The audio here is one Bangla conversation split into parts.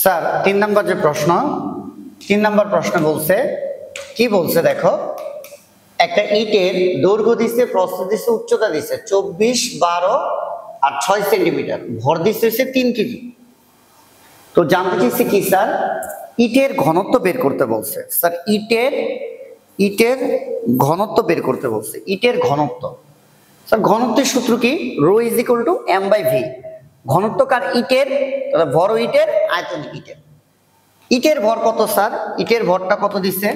স্যার 3 নম্বর যে প্রশ্ন 3 নম্বর প্রশ্ন বলছে কি বলছে দেখো একটা ইটের দৈর্ঘ্য দিছে প্রস্থ দিছে উচ্চতা দিছে 24 12 আর 6 সেন্টিমিটার ভর দিছে 3 কেজি। তো জানতে চাইছে কি স্যার ইটের ঘনত্ব বের করতে বলছে। স্যার ইটের ঘনত্ব বের করতে বলছে। ইটের ঘনত্ব স্যার ঘনত্বের সূত্র কি rho is equal to M by V. ঘনত্ব কার ইটের তাহলে ভর ইটের আয়তন ইটের। ইটের ভর কত স্যার ইটের ভরটা কত দিছে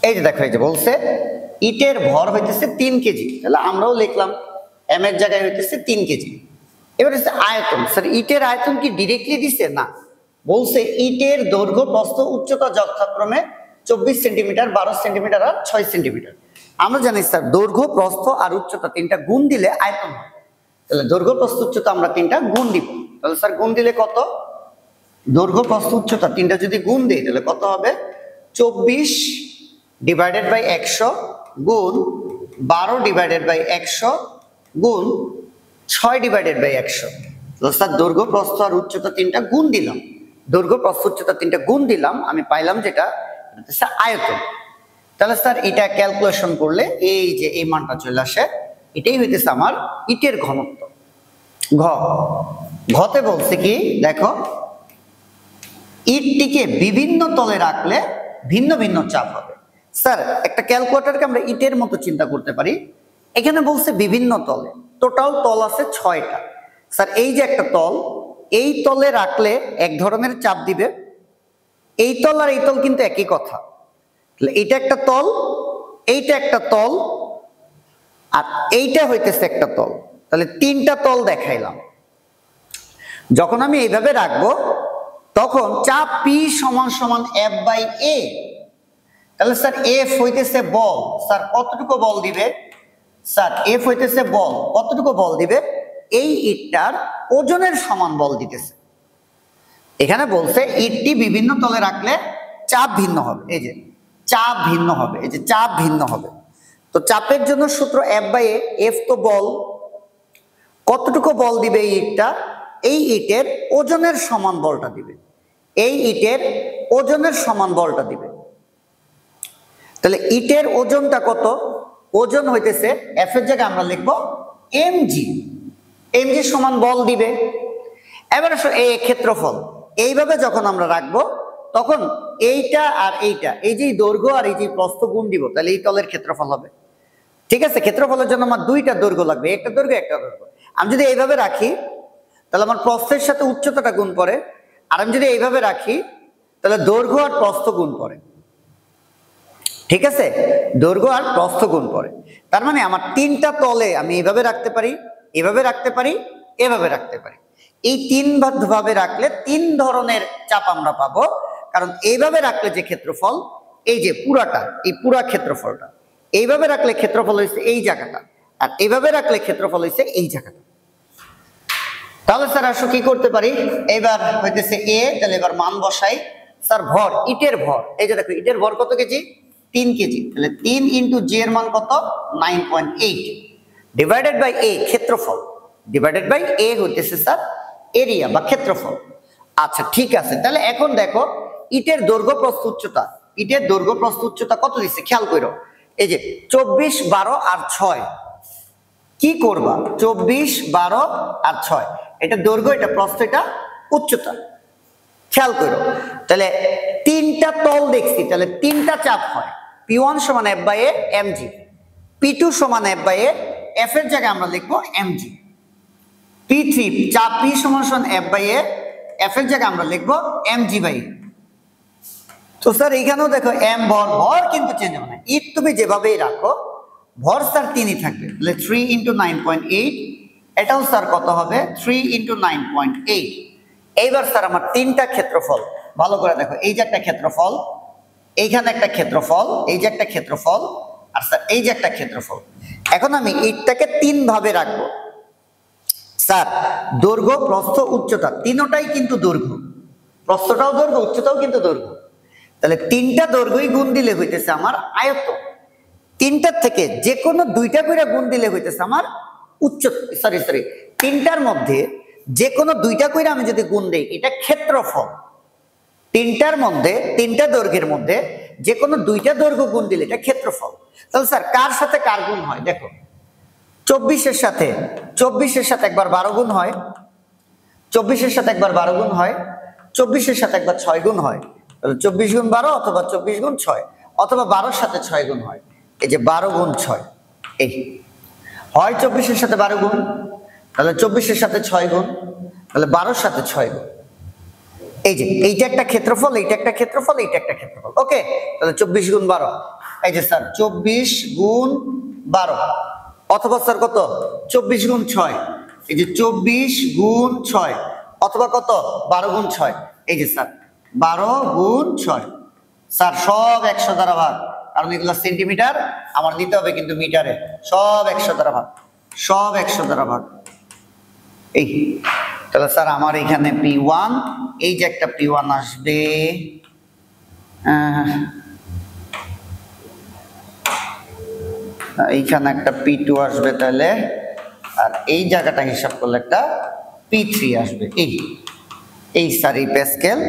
এই যে দেখো এই যে বলছে ইটের ভর হইতেছে 3 কেজি তাহলে আমরাও লিখলাম এম এর জায়গায় হইতেছে 3 কেজি। এবার হচ্ছে আয়তন স্যার ইটের আয়তন কি ডিরেক্টলি দিছে না বলছে ইটের দৈর্ঘ্য প্রস্থ উচ্চতা যথাক্রমে 24 সেন্টিমিটার 12 সেন্টিমিটার আর 6 সেন্টিমিটার। আমরা জানি স্যার দৈর্ঘ্য প্রস্থ আর উচ্চতা তিনটা গুণ দিলে আয়তন হয়। তাহলে দৈর্ঘ্য প্রস্থ উচ্চতা আমরা তিনটা গুণ দিব তাহলে স্যার গুণ দিলে কত দৈর্ঘ্য প্রস্থ উচ্চতা তিনটা যদি গুণ দিই তাহলে কত হবে 24 ডিভাইডেড বাই 100 গুণ 12 ডিভাইডেড বাই 100 গুণ 6 ডিভাইডেড বাই 100। তাহলে স্যার দৈর্ঘ্য প্রস্থ আর উচ্চতা তিনটা গুণ দিলাম দৈর্ঘ্য প্রস্থ উচ্চতা তিনটা গুণ দিলাম আমি পাইলাম যেটা আয়তন। তাহলে স্যার এটা ক্যালকুলেশন করলে এই যে এই মানটা চলে আসে এটাই হইতেছে আমার ইটের ঘনত্ব। ঘতে বলছে কি দেখো ইটটিকে বিভিন্ন তলে রাখলে ভিন্ন ভিন্ন চাপ হবে। স্যার একটা ক্যালকুলেটরকে আমরা ইটের মতো চিন্তা করতে পারি। এখানে বলছে বিভিন্ন তলে টোটাল তল আছে 6টা। স্যার এই যে একটা তল এই তলে রাখলে এক ধরনের চাপ দিবে এই তল আর এই তল কিন্তু একই কথা। এটা একটা তল এইটা একটা তল আর এইটা হইতেছে একটা তল তাহলে 3টা তল দেখাইলাম। যখন আমি এইভাবে রাখবো তখন চাপ P সমান সমান F বাই A। তাহলে স্যার F হইতেছে বল স্যার কতটুকু বল দিবে স্যার F হইতেছে বল কতটুকু বল দিবে এই ইটটার ওজনের সমান বল দিতেছে। এখানে বলছে ইটটি বিভিন্ন তলে রাখলে চাপ ভিন্ন হবে এই যে চাপ ভিন্ন হবে এই যে চাপ ভিন্ন হবে। তো চাপের জন্য সূত্র F বাই A। F তো বল কতটুকু বল দিবে এই ইটটা এই ইটের ওজনের সমান বলটা দিবে এই ইটের ওজনের সমান বলটা দিবে। তাহলে ইটের ওজনটা কত ওজন হইতেছে F এর জায়গায় আমরা লিখবো mg mg সমান বল দিবে। এবার এই ক্ষেত্রফল এইভাবে যখন আমরা রাখবো তখন এইটা আর এইটা এই যে দৈর্ঘ্য আর এই যে প্রস্থ গুণ দিব তাহলে এই তলের ক্ষেত্রফল হবে। ঠিক আছে ক্ষেত্রফলের জন্য আমার দুইটা দৈর্ঘ্য লাগবে একটা দৈর্ঘ্য একটা দৈর্ঘ্য। আমি যদি এইভাবে রাখি তাহলে আমার প্রস্থের সাথে উচ্চতাটা গুণ পড়ে আর আমি যদি এইভাবে রাখি তাহলে দৈর্ঘ্য আর প্রস্থ গুণ পড়ে। ঠিক আছে দৈর্ঘ্য আর প্রস্থ গুণ পড়ে তার মানে আমার 3টা তলে আমি এইভাবে রাখতে পারি এভাবে রাখতে পারি এভাবে রাখতে পারি। এই 3 ভাবে রাখলে 3 ধরনের চাপ আমরা পাবো কারণ এইভাবে রাখলে যে ক্ষেত্রফল এই যে পুরাটা এই পুরা ক্ষেত্রফলটা এইভাবে রাখলে ক্ষেত্রফল হইছে এই জায়গাটা আর এইভাবে রাখলে ক্ষেত্রফল হইছে এই জায়গাটা। তাহলে স্যার আসো কি করতে পারি এবার হইতেছে A তাহলে এবার মান বসাই। স্যার ভর ইটের ভর এই যে দেখো ইটের ভর কত কেজি 3 কেজি তাহলে 3 ইনটু G এর মান কত 9.8 ডিভাইডেড বাই A ক্ষেত্রফল ডিভাইডেড বাই A হইতেছে স্যার এরিয়া বা ক্ষেত্রফল। আচ্ছা ঠিক আছে তাহলে এখন দেখো ইটের দৈর্ঘ্য প্রস্থ উচ্চতা ইটের দৈর্ঘ্য প্রস্থ উচ্চতা কত দিচ্ছে খেয়াল করো এই যে 24 12 আর 6 কি করবা 24 12 আর 6 এটা দৈর্ঘ্য এটা প্রস্থ এটা উচ্চতা খেয়াল করো। তাহলে 3টা তল দেখছি তাহলে 3টা চাপ হয় P1 সমান F by A mg P2 সমান F বাই A F এর জায়গায় আমরা লিখবো mg P3 চাপ P সমান সমান F বাই A F এর জায়গায় আমরা লিখবো mg বাই A। তো স্যার এখানেও দেখো m ভর ভর কিন্তু চেঞ্জ হবে না ইট তুমি যেভাবেই রাখো ভর স্যার 3ই থাকবে তাহলে 3 ইনটু 9.8 এটাও স্যার কত হবে 3 ইনটু 9.8। এইবার স্যার আমার 3টা ক্ষেত্রফল ভালো করে দেখো এই যে একটা ক্ষেত্রফল এইখানে একটা ক্ষেত্রফল এই যে একটা ক্ষেত্রফল আর স্যার এই যে একটা ক্ষেত্রফল। এখন আমি ইটটাকে 3 ভাবে রাখবো স্যার দৈর্ঘ্য প্রস্থ উচ্চতা তিনটাই কিন্তু দৈর্ঘ্য প্রস্থটাও দৈর্ঘ্য উচ্চতাও কিন্তু দৈর্ঘ্য তাহলে 3টা দৈর্ঘ্যই গুণ দিলে হইতেছে আমার আয়তন 3টার থেকে যে কোনো 2টা করে গুণ দিলে হইতেছে আমার উচ্চতা সরি 3টার মধ্যে যে কোনো দুইটা কইরা আমি যদি গুণ দেই এটা ক্ষেত্রফল। তিনটার মধ্যে, তিনটা দৈর্ঘ্যের মধ্যে যে কোনো দুইটা দৈর্ঘ্য গুণ দিলে এটা ক্ষেত্রফল। তাহলে স্যার কার সাথে কার গুণ হয়? দেখো 24-এর সাথে 24-এর সাথে একবার 12 গুণ হয়, 24-এর সাথে একবার 12 গুণ হয়, 24-এর সাথে একবার 6 গুণ হয়। তাহলে 24 গুণ 12 অথবা 24 গুণ 6 অথবা 12-এর সাথে 6 গুণ হয়। এই যে 12 গুণ 6, এই হয় 24-এর সাথে 12 গুণ, তাহলে 24-এর সাথে 6 গুণ, তাহলে 12-এর সাথে 6 গুণ। এই যে এইটা একটা ক্ষেত্রফল, এইটা একটা ক্ষেত্রফল, এইটা একটা ক্ষেত্রফল। ওকে, তাহলে 24 গুণ 12, এই যে স্যার 24 গুণ 12 অথবা স্যার কত 24 গুণ 6, এই যে 24 গুণ 6 অথবা কত 12 গুণ 6, এই যে স্যার 12 গুণ 6। স্যার সব 100 দ্বারা ভাগ, কারণ এগুলো সেন্টিমিটার, আমার নিতে হবে কিন্তু মিটারে। সব 100 দ্বারা ভাগ, সব 100 দ্বারা ভাগ। এই তাহলে স্যার আমার এখানে P1, এই যে একটা P1 আসবে, এইখানে একটা P2 আসবে, তাহলে আর এই জায়গাটা হিসাব করলে একটা P3 আসবে। এই স্যার এই প্যাসকেল,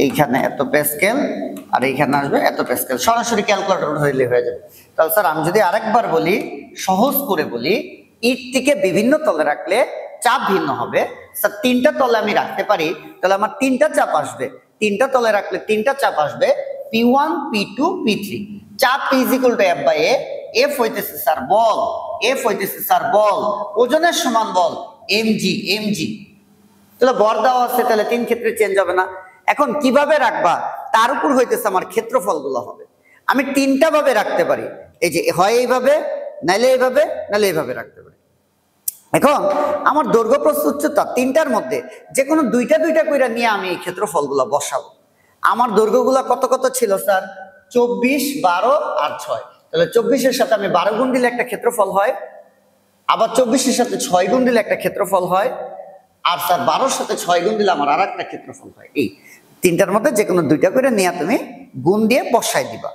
এইখানে এত প্যাসকেল, আর এইখানে আসবে এত প্যাসকেল। সরাসরি ক্যালকুলেটর হইলে হয়ে যাবে। তাহলে স্যার আমি যদি আরেকবার বলি, সহজ করে বলি, ইটটিকে বিভিন্ন তলে রাখলে চাপ ভিন্ন হবে। স্যার তিনটা তলে আমি রাখতে পারি, তাহলে আমার তিনটা চাপ আসবে। তিনটা তলে রাখলে তিনটা চাপ আসবে, P1, P2, P3। চাপ P = F/A। F হইতেছে স্যার বল, F হইতেছে স্যার বল, ওজনের সমান বল mg। তাহলে ভর দেওয়া আছে, তাহলে তিন ক্ষেত্রে চেঞ্জ হবে না। এখন কিভাবে রাখবা তার উপর হইতেছে আমার ক্ষেত্রফলগুলো হবে। আমি তিনটা ভাবে রাখতে পারি, এই যে হয় এইভাবে, নাইলে এইভাবে, নাইলে এইভাবে রাখতে পারি। এখন আমার দৈর্ঘ্য প্রস্থ উচ্চতা তিনটার মধ্যে যে কোনো দুইটা দুইটা কইরা নিয়ে আমি এই ক্ষেত্রফলগুলো বসাবো। আমার দৈর্ঘ্যগুলো কত কত ছিল স্যার? 24, 12 আর 6। তাহলে 24-এর সাথে আমি 12 গুণ দিলে একটা ক্ষেত্রফল হয়, আবার 24-এর সাথে 6 গুণ দিলে একটা ক্ষেত্রফল হয়, আর স্যার 12-এর সাথে 6 গুণ দিলে আমার আর একটা ক্ষেত্রফল হয়। এই তিনটার মধ্যে যে কোনো দুইটা করে নিয়ে তুমি গুণ দিয়ে বসাই দিবা।